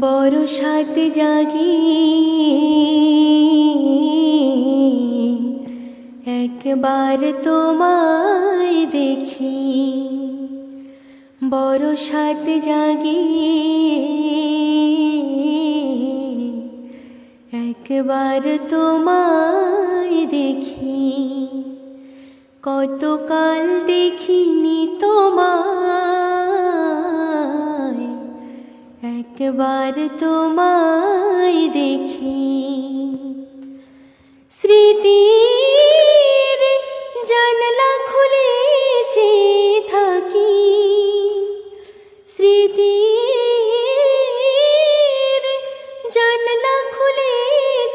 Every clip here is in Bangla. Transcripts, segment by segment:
বরসাত জাগি একবার তোমায় দেখি, বরসাত জাগি একবার তোমায় দেখি। কতকাল দেখিনি তোমায়, একবার তোমায় দেখি। স্মৃতির জানলা খুলে চেয়ে থাকি, স্মৃতির জানলা খুলে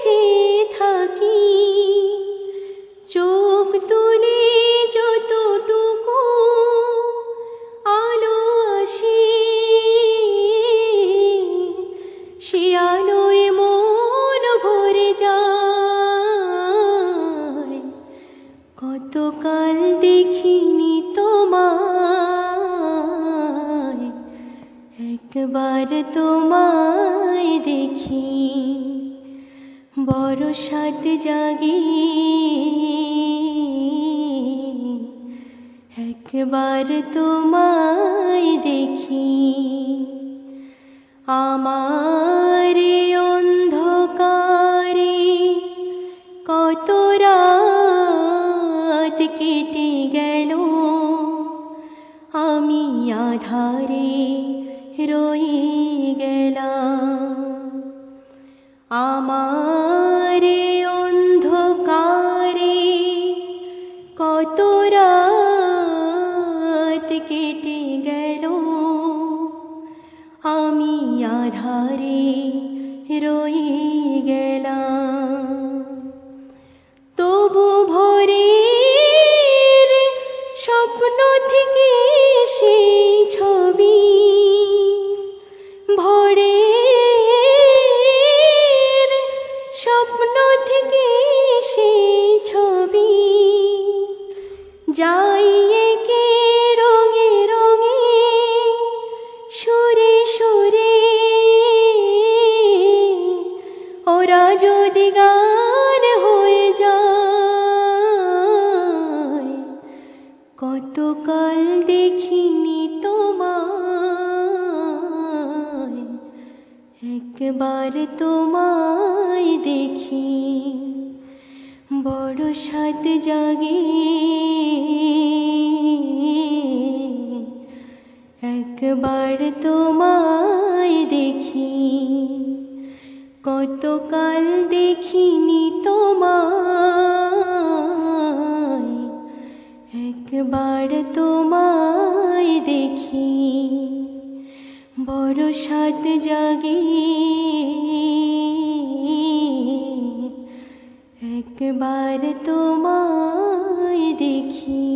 চেয়ে থাকি। চোখ তুলে যতটুকু আলো আসে, সে আলোয় মন ভরে যায়। কতকাল দেখিনি তোমায়, একবার তোমায় দেখি। বরসাত জাগি একবার তোমায় দেখি। আমার অন্ধকারে কত রাত কেটে গেল, আমি আধারে রয়ে গেলাম। আমার অন্ধকারে কত রাত কেটে গেল, আমি আধারে রয়ে গেলাম। তবু ভোরের স্বপ্ন থেকে সেই ছবি, ভোরের স্বপ্ন থেকে সেই ছবি যাই একে রঙে রঙে, সুরে সুরে। ওরা যদি গান হয়ে যায়, কতকাল দেখিনি তোমায়, একবার তোমায় দেখি। বরসাত জাগি একবার তোমায় দেখি। কতকাল দেখিনি তোমায়, একবার তোমায় দেখি। বরসাত জাগি একবার তোমায় দেখি।